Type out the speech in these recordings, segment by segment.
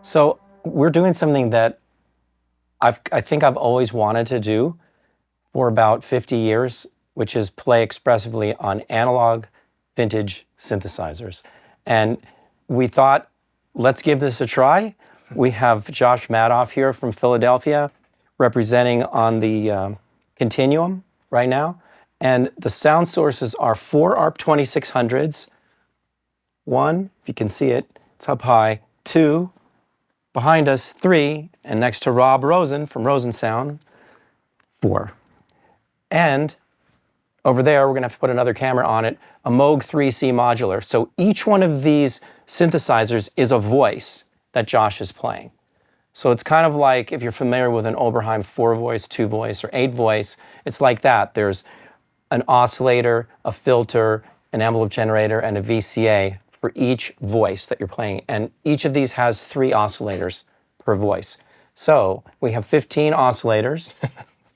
So we're doing something that I think I've always wanted to do for about 50 years, which is play expressively on analog vintage synthesizers. And we thought, let's give this a try. We have Josh Madoff here from Philadelphia representing on the Continuum right now. And the sound sources are 4 ARP 2600s. 1, if you can see it, it's up high. 2, behind us, 3, and next to Rob Rosen from Rosen Sound, 4. And over there, we're going to have to put another camera on it, a Moog IIIc modular. So each one of these synthesizers is a voice that Josh is playing. So it's kind of like if you're familiar with an Oberheim 4-voice, 2-voice, or 8-voice, it's like that. There's an oscillator, a filter, an envelope generator, and a VCA for each voice that you're playing. And each of these has 3 oscillators per voice. So we have 15 oscillators,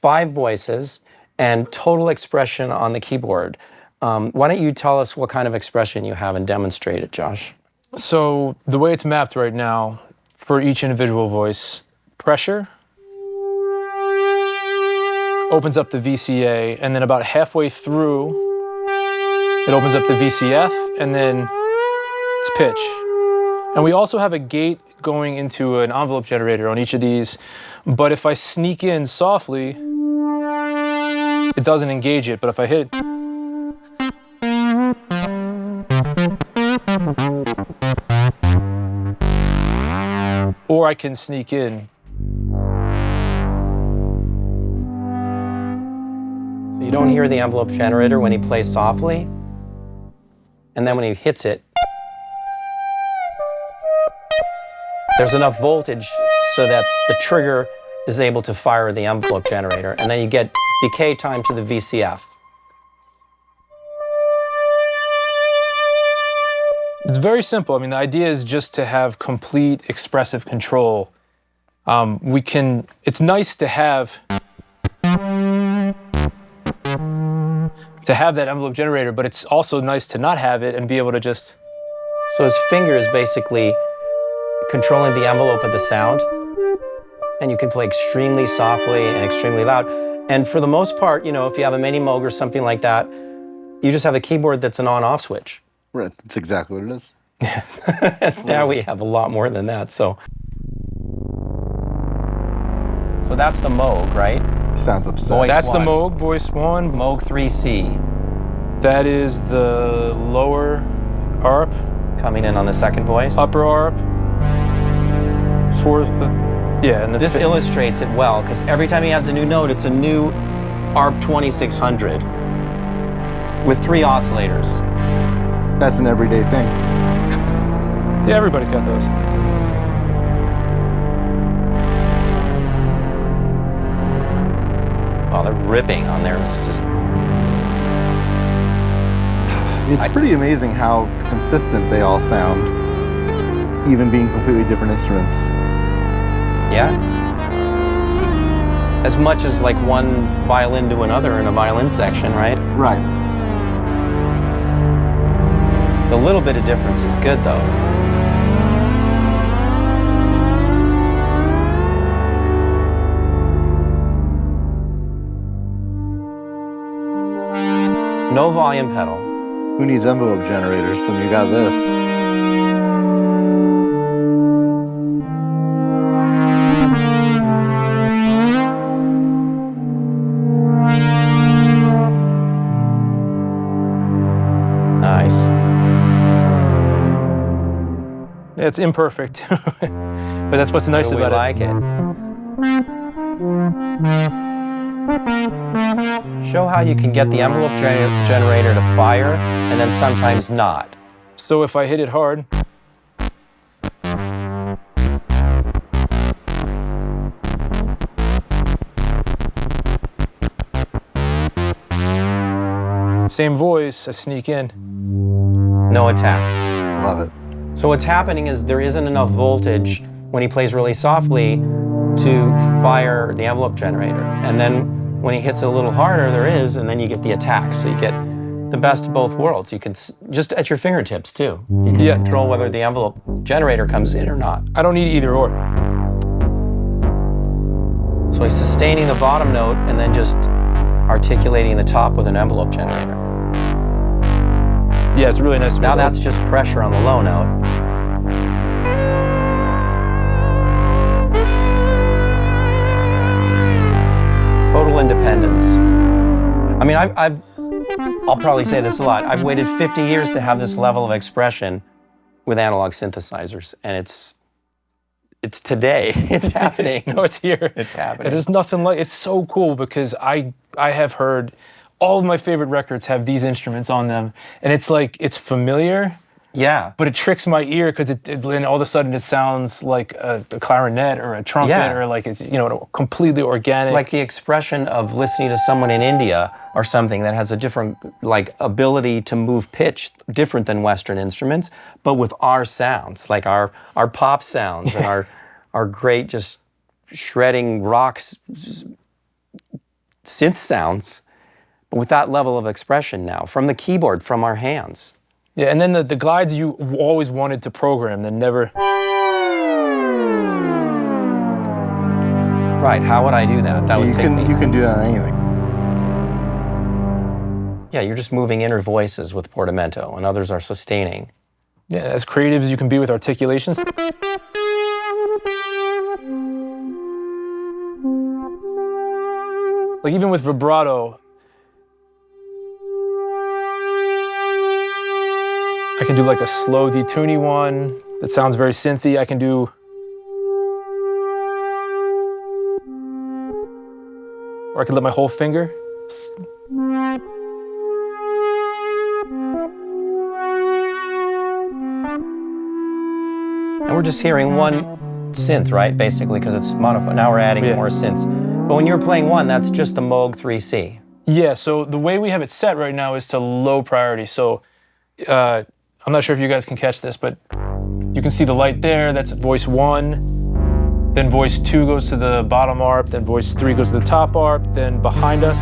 5 voices, and total expression on the keyboard. Why don't you tell us what kind of expression you have and demonstrate it, Josh? So the way it's mapped right now, for each individual voice, pressure opens up the VCA, and then about halfway through, it opens up the VCF, and then it's pitch. And we also have a gate going into an envelope generator on each of these, but if I sneak in softly, it doesn't engage it, but if I hit or I can sneak in. So you don't hear the envelope generator when he plays softly, and then when he hits it, there's enough voltage so that the trigger is able to fire the envelope generator, and then you get decay time to the VCF. It's very simple. I mean, the idea is just to have complete expressive control. It's nice to have that envelope generator, but it's also nice to not have it and be able to just... So his finger is basically controlling the envelope of the sound, and you can play extremely softly and extremely loud. And for the most part, you know, if you have a mini Moog or something like that, you just have a keyboard that's an on-off switch. Right, that's exactly what it is. Now we have a lot more than that, so that's the Moog, right? Sounds upset. Voice That's 1. the Moog, voice 1. Moog IIIc. That is the lower ARP. Coming in on the second voice. Upper ARP. Fourth, yeah. And This illustrates it well, because every time he adds a new note, it's a new ARP 2600 with 3 oscillators. That's an everyday thing. Yeah, everybody's got those. Oh, they're ripping on there. It's just... It's pretty amazing how consistent they all sound, even being completely different instruments. Yeah? As much as like one violin to another in a violin section, right? Right. The little bit of difference is good, though. No volume pedal. Who needs envelope generators when you got this? Nice. It's imperfect, but that's what's nice We about like it. Show how you can get the envelope generator to fire and then sometimes not. So if I hit it hard, same voice, I sneak in. No attack. Love it. So what's happening is there isn't enough voltage when he plays really softly to fire the envelope generator. And then when he hits it a little harder, there is, and then you get the attack. So you get the best of both worlds. You can just at your fingertips too. You can control whether the envelope generator comes in or not. I don't need either or. So he's sustaining the bottom note and then just articulating the top with an envelope generator. Yeah, it's really nice. Now that's just pressure on the low note. Total independence. I mean, I'll probably say this a lot. I've waited 50 years to have this level of expression with analog synthesizers, and it's today. It's happening. No, it's here. It's happening. And there's nothing like it's so cool because I have heard all of my favorite records have these instruments on them, and it's like it's familiar. Yeah. But it tricks my ear because then all of a sudden it sounds like a clarinet or a trumpet or like it's completely organic. Like the expression of listening to someone in India or something that has a different like ability to move pitch different than Western instruments, but with our sounds, like our pop sounds and our great just shredding rocks synth sounds, but with that level of expression now from the keyboard, from our hands. Yeah, and then the glides you always wanted to program, then never. Right, how would I do that? That would take me. You can do that on anything. Yeah, you're just moving inner voices with Portamento, and others are sustaining. Yeah, as creative as you can be with articulations. Like even with vibrato, I can do like a slow detuny one that sounds very synthy. I can do, or I can let my whole finger. And we're just hearing one synth, right? Basically, because it's monophonic. Now we're adding more synths. But when you're playing one, that's just the Moog IIIc. Yeah, so the way we have it set right now is to low priority. So I'm not sure if you guys can catch this, but you can see the light there. That's voice 1. Then voice 2 goes to the bottom ARP. Then voice 3 goes to the top ARP. Then behind us,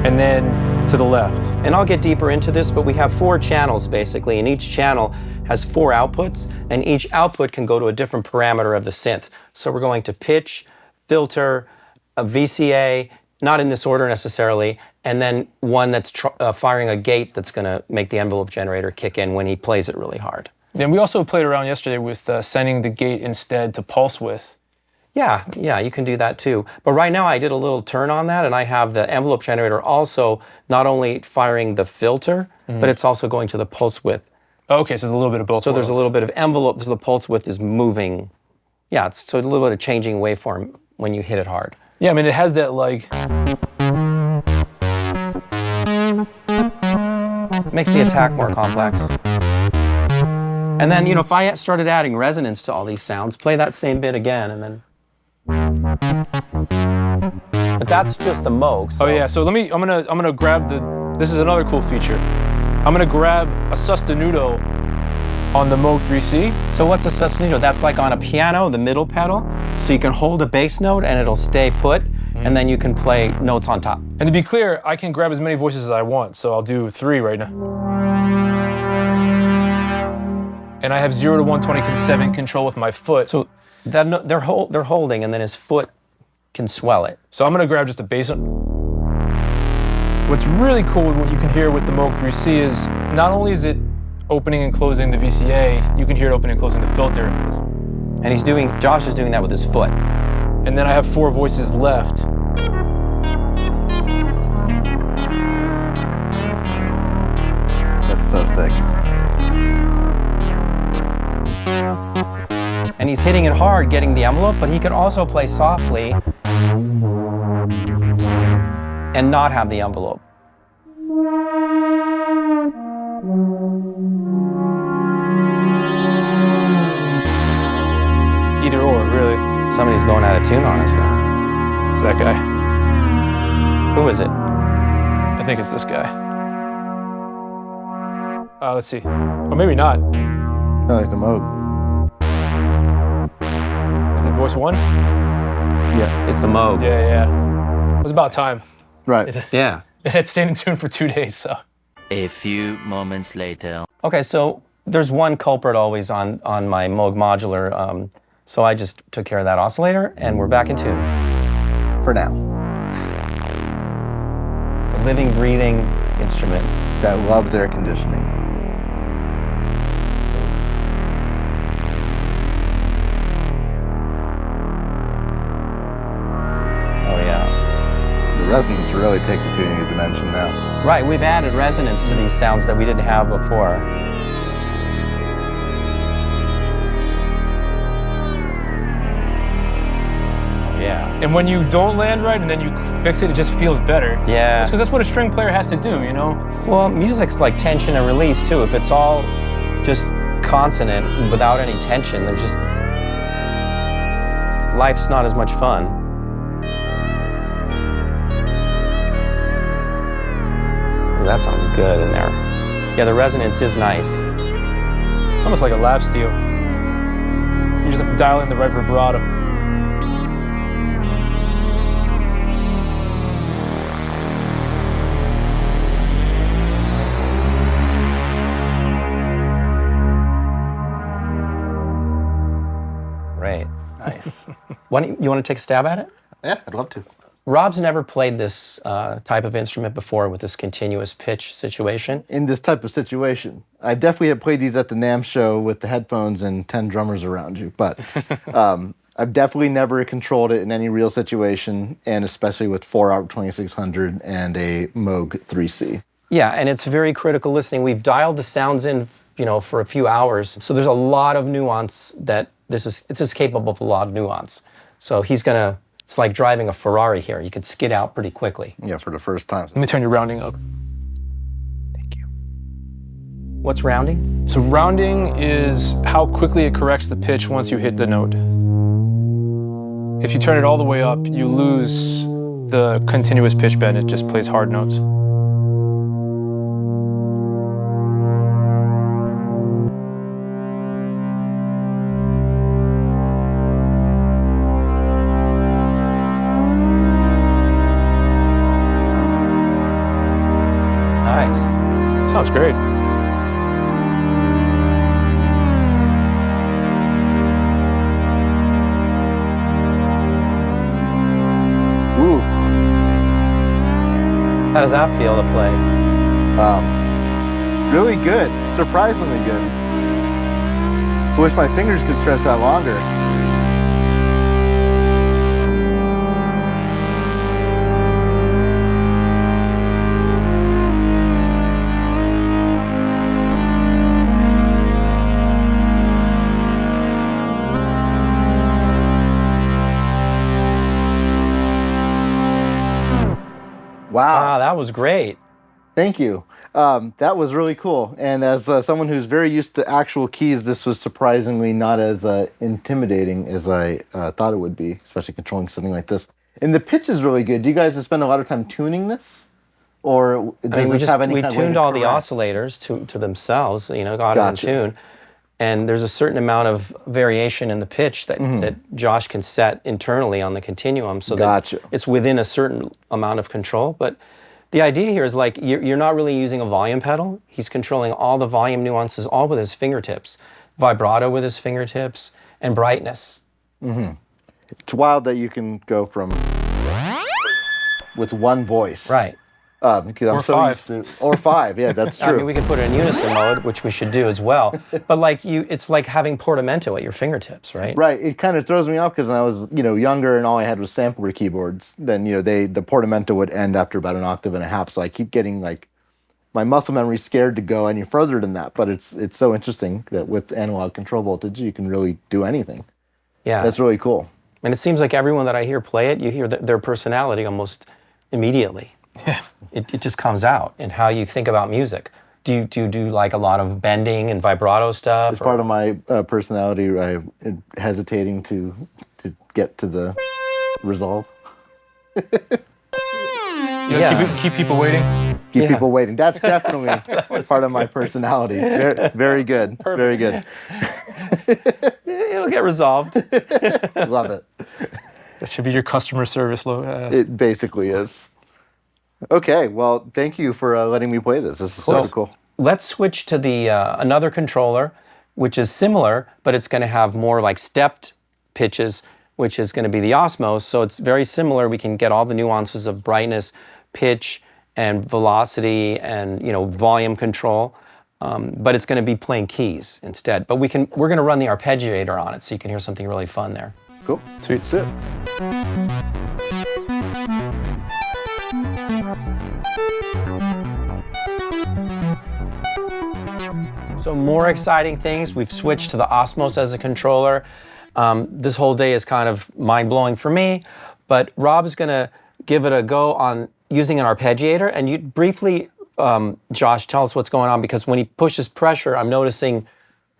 and then to the left. And I'll get deeper into this, but we have 4 channels basically, and each channel has 4 outputs, and each output can go to a different parameter of the synth. So we're going to pitch, filter, a VCA, not in this order necessarily, and then one that's firing a gate that's going to make the envelope generator kick in when he plays it really hard. And we also played around yesterday with sending the gate instead to pulse width. Yeah, you can do that too. But right now I did a little turn on that, and I have the envelope generator also not only firing the filter, but it's also going to the pulse width. Oh, okay, so there's a little bit of both. So there's a little bit of envelope, so the pulse width is moving. Yeah, so a little bit of changing waveform when you hit it hard. Yeah, I mean, it has that like... Makes the attack more complex. And then, if I started adding resonance to all these sounds, play that same bit again, and then... But that's just the Moog. So. Oh yeah, so I'm gonna grab this is another cool feature. I'm gonna grab a Sostenuto on the Moog IIIc. So what's a Sostenuto? That's like on a piano, the middle pedal. So you can hold a bass note and it'll stay put, and then you can play notes on top. And to be clear, I can grab as many voices as I want, so I'll do 3 right now. And I have 0 to 127 control with my foot. So they're holding, and then his foot can swell it. So I'm gonna grab just a bass. What's really cool with what you can hear with the Moog IIIc is not only is it opening and closing the VCA, you can hear it opening and closing the filter. And Josh is doing that with his foot. And then I have 4 voices left. That's so sick. And he's hitting it hard, getting the envelope, but he could also play softly and not have the envelope. Either or, really. Somebody's going out of tune on us now. It's that guy. Who is it? I think it's this guy. Let's see. Or maybe not. I like the Moog. Is it voice 1? Yeah. It's the Moog. Yeah. It was about time. Right. Yeah. It had stayed in tune for 2 days, so. A few moments later. Okay, so there's one culprit always on my Moog Modular, so I just took care of that oscillator, and we're back in tune. For now. It's a living, breathing instrument. That loves air conditioning. Oh yeah. The resonance really takes it to a new dimension now. Right, we've added resonance to these sounds that we didn't have before. Yeah. And when you don't land right and then you fix it, it just feels better. Yeah. Because that's what a string player has to do, you know? Well, music's like tension and release too. If it's all just consonant without any tension, there's just... life's not as much fun. Ooh, that sounds good in there. Yeah, the resonance is nice. It's almost like a lap steel. You just have to dial in the right vibrato. Great. Nice. You want to take a stab at it? Yeah, I'd love to. Rob's never played this type of instrument before with this continuous pitch situation. In this type of situation, I definitely have played these at the NAMM show with the headphones and 10 drummers around you, but I've definitely never controlled it in any real situation, and especially with 4 ARP 2600 and a Moog IIIc. Yeah, and it's very critical listening. We've dialed the sounds in, for a few hours, so there's a lot of nuance that this is capable of a lot of nuance. So it's like driving a Ferrari here. You could skid out pretty quickly. Yeah, for the first time. Let me turn your rounding up. Thank you. What's rounding? So rounding is how quickly it corrects the pitch once you hit the note. If you turn it all the way up, you lose the continuous pitch bend. It just plays hard notes. Nice. Sounds great. Ooh. How does that feel to play? Really good. Surprisingly good. Wish my fingers could stretch out longer. Wow. That was great. Thank you. That was really cool. And as someone who's very used to actual keys, this was surprisingly not as intimidating as I thought it would be, especially controlling something like this. And the pitch is really good. Do you guys spend a lot of time tuning this? Or does this have any we kind of way tuned to all the correct? oscillators to themselves, got it in Gotcha. tune. And there's a certain amount of variation in the pitch that Josh can set internally on the Continuum so Gotcha. that it's within a certain amount of control. But the idea here is like you're not really using a volume pedal. He's controlling all the volume nuances all with his fingertips. Vibrato with his fingertips and brightness. It's wild that you can go from with one voice. Right. Because I'm Or so five. used to, or 5, yeah, that's true. I mean, we could put it in unison mode, which we should do as well. But it's like having Portamento at your fingertips, right? Right, it kind of throws me off because when I was, younger and all I had was sampler keyboards, then, the Portamento would end after about an octave and a half. So I keep getting my muscle memory scared to go any further than that. But it's so interesting that with analog control voltage, you can really do anything. Yeah. That's really cool. And it seems like everyone that I hear play it, you hear their personality almost immediately. Yeah. It just comes out in how you think about music. Do you do like a lot of bending and vibrato stuff? It's part of my personality. I'm hesitating to get to the resolve. Keep people waiting. Keep people waiting. That's definitely part of my personality. Very good. Perfect. Very good. It'll get resolved. Love it. That should be your customer service logo. It basically is. Okay, well, thank you for letting me play this. This is super cool. Let's switch to the another controller, which is similar, but it's going to have more like stepped pitches, which is going to be the Osmose. So it's very similar. We can get all the nuances of brightness, pitch, and velocity, and volume control. But it's going to be playing keys instead. But we're going to run the arpeggiator on it, so you can hear something really fun there. Cool. Sweet. That's it. So more exciting things. We've switched to the Osmose as a controller. This whole day is kind of mind-blowing for me, but Rob is going to give it a go on using an arpeggiator. And you briefly, Josh, tell us what's going on, because when he pushes pressure, I'm noticing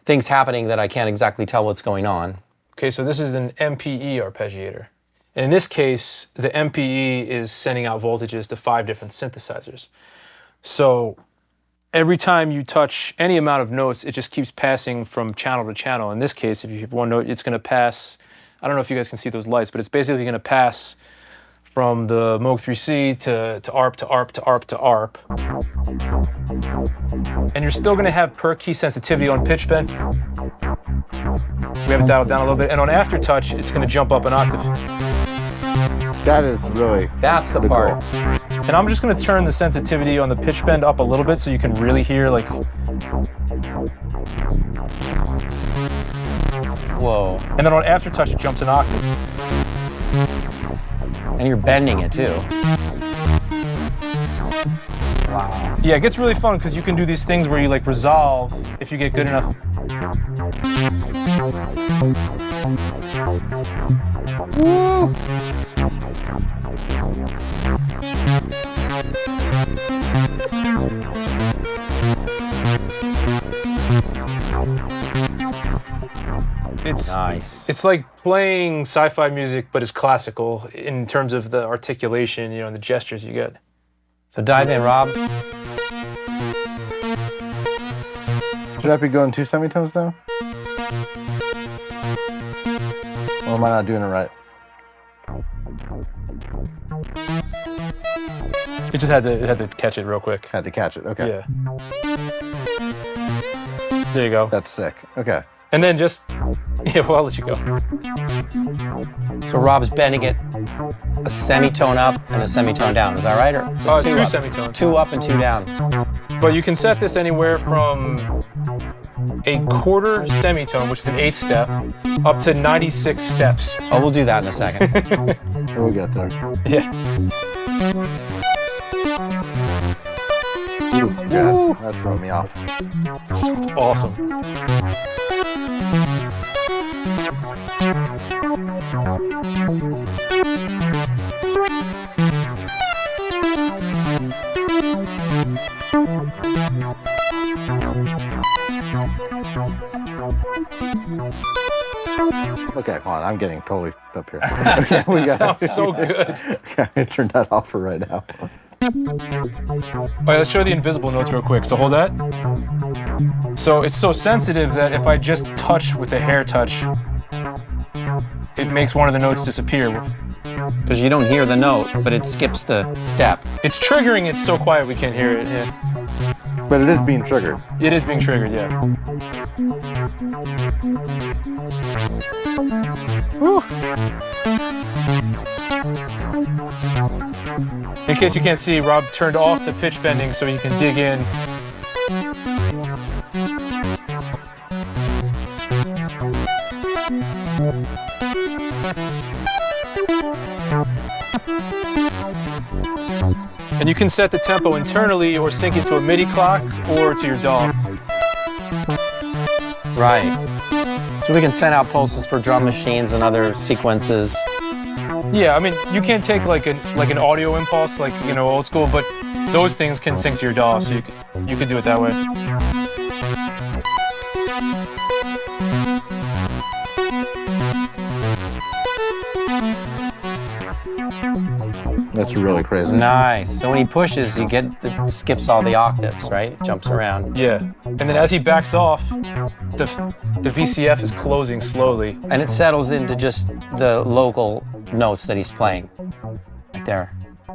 things happening that I can't exactly tell what's going on. Okay, so this is an MPE arpeggiator. And in this case, the MPE is sending out voltages to 5 different synthesizers. So every time you touch any amount of notes, it just keeps passing from channel to channel. In this case, if you have one note, it's going to pass, I don't know if you guys can see those lights, but it's basically going to pass from the Moog IIIc to ARP to ARP to ARP to ARP. And you're still going to have per key sensitivity on pitch bend. We have it dialed down a little bit. And on aftertouch, it's going to jump up an octave. That is really That's the part. goal. And I'm just going to turn the sensitivity on the pitch bend up a little bit so you can really hear, like... Whoa. And then on aftertouch, it jumps an octave. And you're bending it too. Wow. Yeah, it gets really fun because you can do these things where you like resolve if you get good enough. Woo! It's Nice. It's like playing sci-fi music, but it's classical in terms of the articulation, and the gestures you get. So dive in, Rob. Should I be going 2 semitones now? Or am I not doing it right? It just had to catch it real quick. Had to catch it. Okay. Yeah. There you go. That's sick. Okay. And then just, well, I'll let you go. So Rob's bending it a semitone up and a semitone down. Is that right? Or is it 2 up? semitones. 2 up and 2 down. But you can set this anywhere from a quarter semitone, which is an 8th step, up to 96 steps. Oh, we'll do that in a second. We'll get there. Yeah. Yeah, that's throwing me off. It's awesome. Okay, hold on. I'm getting totally up here. Okay, we got Sounds so good. Okay, I turned that off for right now. All right, let's show the invisible notes real quick. So hold that. So it's so sensitive that if I just touch with a hair touch, it makes one of the notes disappear. Because you don't hear the note, but it skips the step. It's triggering it so quiet we can't hear it. Yeah. But it is being triggered. It is being triggered, yeah. Woo. In case you can't see, Rob turned off the pitch bending so he can dig in. And you can set the tempo internally or sync it to a MIDI clock or to your DAW. Right. So we can send out pulses for drum machines and other sequences. Yeah, I mean, you can't take like an audio impulse, like, old school, but those things can sync to your DAW, so you could do it that way. That's really crazy. Nice. So when he pushes, it skips all the octaves, right? It jumps around. Yeah, and then as he backs off, the VCF is closing slowly. And it settles into just the local notes that he's playing. Right there.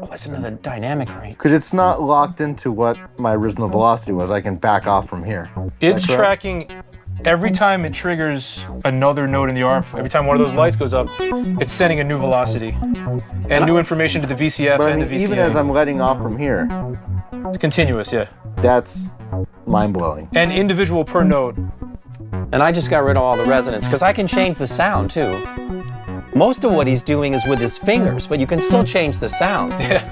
Listen to the dynamic range. Because it's not locked into what my original velocity was. I can back off from here. It's tracking every time it triggers another note in the ARP. Every time one of those lights goes up, it's sending a new velocity and new information to the VCF But I and mean, the VCA. even as I'm letting off from here, It's continuous, yeah. that's mind-blowing. And individual per note. And I just got rid of all the resonance because I can change the sound too. Most of what he's doing is with his fingers, but you can still change the sound. Yeah.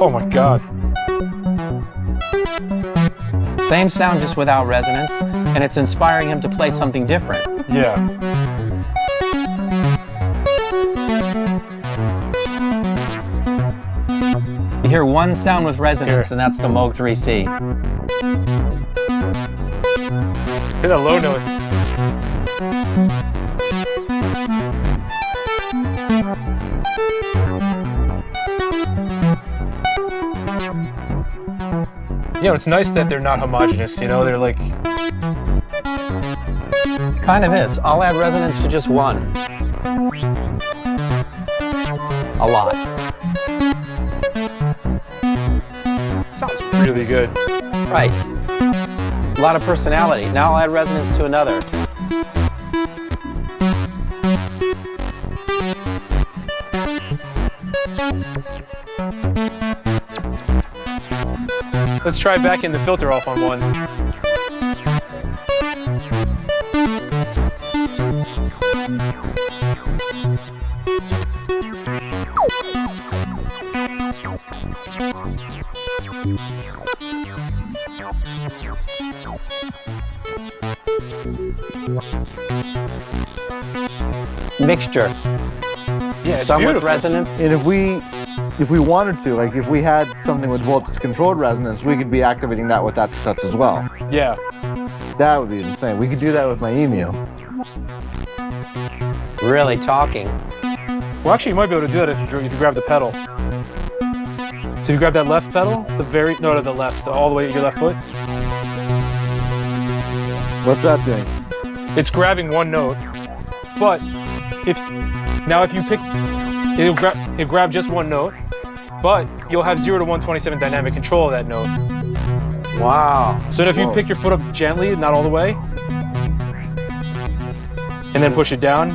Oh my God. Same sound, just without resonance, and it's inspiring him to play something different. Yeah. You hear one sound with resonance, and that's the Moog IIIc. Hear that low note. You know, it's nice that they're not homogeneous, you know, they're like... Kind of is. I'll add resonance to just one. A lot. Sounds really good. Right. A lot of personality. Now I'll add resonance to another. Let's try backing the filter off on one. Mixture. Yeah, it's Some with beautiful. resonance. And if we wanted to, like if we had something with voltage-controlled resonance, we could be activating that with that touch as well. Yeah. That would be insane. We could do that with my EMU. Really talking. Well, actually, you might be able to do that if you grab the pedal. So you grab that left pedal, no, the left, all the way to your left foot. What's that doing? It's grabbing one note, but if you pick, it'll grab just one note, but you'll have 0 to 127 dynamic control of that note. Wow. So if you pick your foot up gently, not all the way, and then push it down.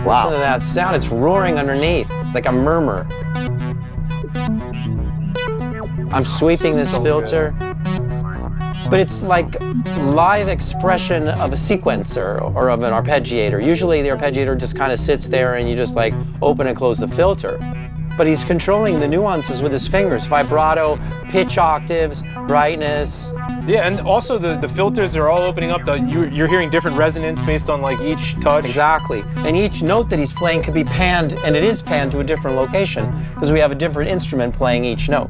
Listen to that sound. It's roaring underneath. It's like a murmur. I'm sweeping this filter. But it's like live expression of a sequencer or of an arpeggiator. Usually the arpeggiator just kind of sits there and you just like open and close the filter. But he's controlling the nuances with his fingers. Vibrato, pitch octaves, brightness. Yeah, and also the filters are all opening up. You're hearing different resonance based on like each touch. Exactly. And each note that he's playing could be panned, and it is panned to a different location because we have a different instrument playing each note.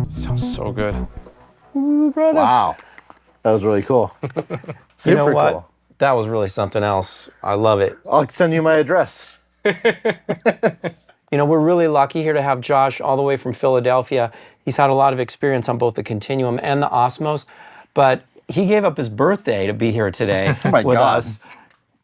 Sounds so good. Wow. That was really cool. You know what? Cool. That was really something else. I love it. I'll send you my address. You know, we're really lucky here to have Josh all the way from Philadelphia. He's had a lot of experience on both the Continuum and the Osmose, but he gave up his birthday to be here today my with God. us.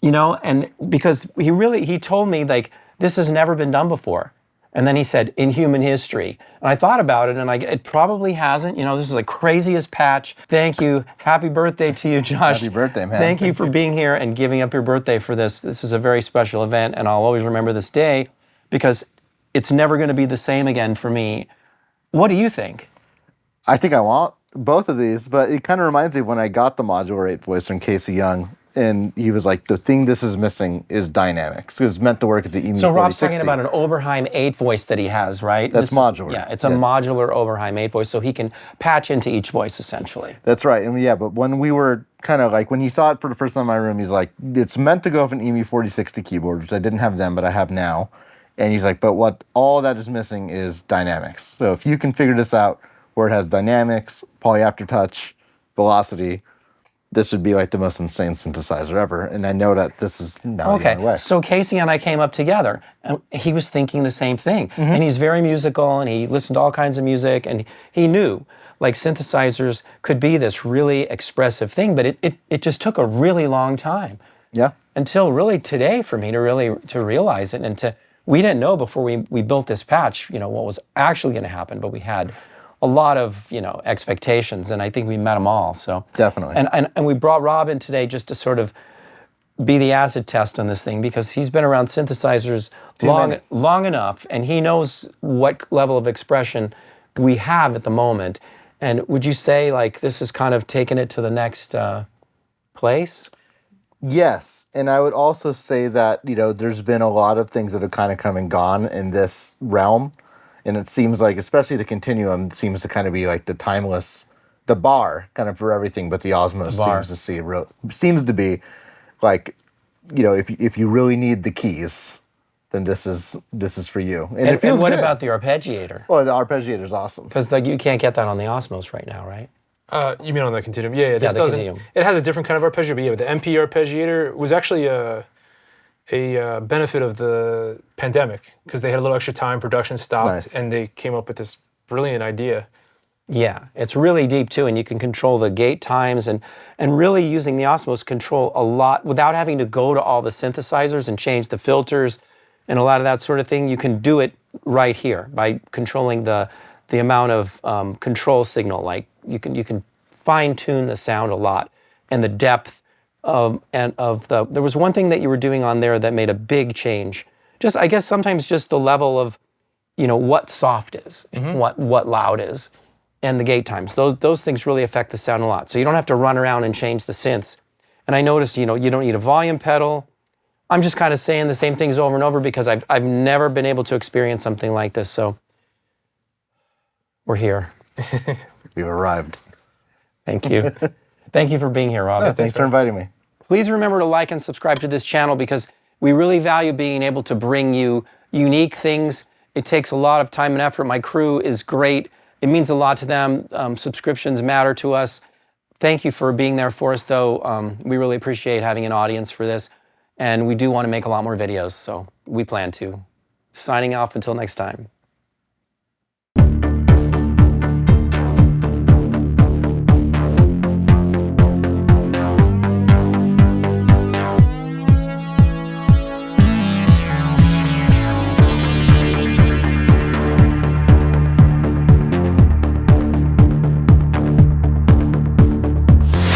You know, and because he told me, like, this has never been done before. And then he said, in human history. And I thought about it, and it probably hasn't. You know, this is the craziest patch. Thank you. Happy birthday to you, Josh. Happy birthday, man. Thank you for being here and giving up your birthday for this. This is a very special event, and I'll always remember this day because it's never going to be the same again for me. What do you think? I think I want both of these, but it kind of reminds me of when I got the Modular 8 voice from Casey Young, and he was like, the thing this is missing is dynamics. It's meant to work at the EMU 4060. So Rob's talking about an Oberheim 8 voice that he has, right? That's modular. Yeah, it's a modular Oberheim 8 voice, so he can patch into each voice, essentially. That's right. And yeah, but when we were kind of like, when he saw it for the first time in my room, he's like, it's meant to go with an EMU 4060 keyboard, which I didn't have then, but I have now. And he's like, but what all that is missing is dynamics. So if you can figure this out where it has dynamics, poly aftertouch, velocity, this would be like the most insane synthesizer ever. And I know that this is not the only way. So Casey and I came up together, and he was thinking the same thing. And he's very musical, and he listened to all kinds of music, and he knew, like synthesizers could be this really expressive thing, but it just took a really long time. Yeah. Until really today for me to realize it, and we didn't know before we built this patch, what was actually going to happen, but we had a lot of expectations, and I think we met them all. So Definitely. And we brought Rob in today just to sort of be the acid test on this thing, because he's been around synthesizers long enough, and he knows what level of expression we have at the moment. And would you say like this is kind of taking it to the next place? Yes, and I would also say that, there's been a lot of things that have kind of come and gone in this realm, and it seems like, especially the Continuum, seems to kind of be like the timeless, the bar kind of for everything, but the Osmose seems to be like, if you really need the keys, then this is for you. And it feels what good. about the arpeggiator? Oh, the arpeggiator is awesome. Because you can't get that on the Osmose right now, right? You mean on the Continuum? Yeah, this the doesn't. Continuum. It has a different kind of arpeggiator, but yeah, the MPE Arpeggiator was actually a benefit of the pandemic, because they had a little extra time, production stopped, and they came up with this brilliant idea. Yeah, it's really deep too, and you can control the gate times and really using the Osmose control a lot without having to go to all the synthesizers and change the filters and a lot of that sort of thing. You can do it right here by controlling the amount of control signal. Like you can fine tune the sound a lot and the depth there was one thing that you were doing on there that made a big change. Just I guess sometimes just the level of what soft is, what loud is, and the gate times. Those things really affect the sound a lot. So you don't have to run around and change the synths. And I noticed you don't need a volume pedal. I'm just kind of saying the same things over and over because I've never been able to experience something like this. So we're here. We've arrived. Thank you. Thank you for being here, Rob. Yeah, thanks for inviting me. Please remember to like and subscribe to this channel because we really value being able to bring you unique things. It takes a lot of time and effort. My crew is great. It means a lot to them. Subscriptions matter to us. Thank you for being there for us, though. We really appreciate having an audience for this. And we do want to make a lot more videos, so we plan to. Signing off until next time.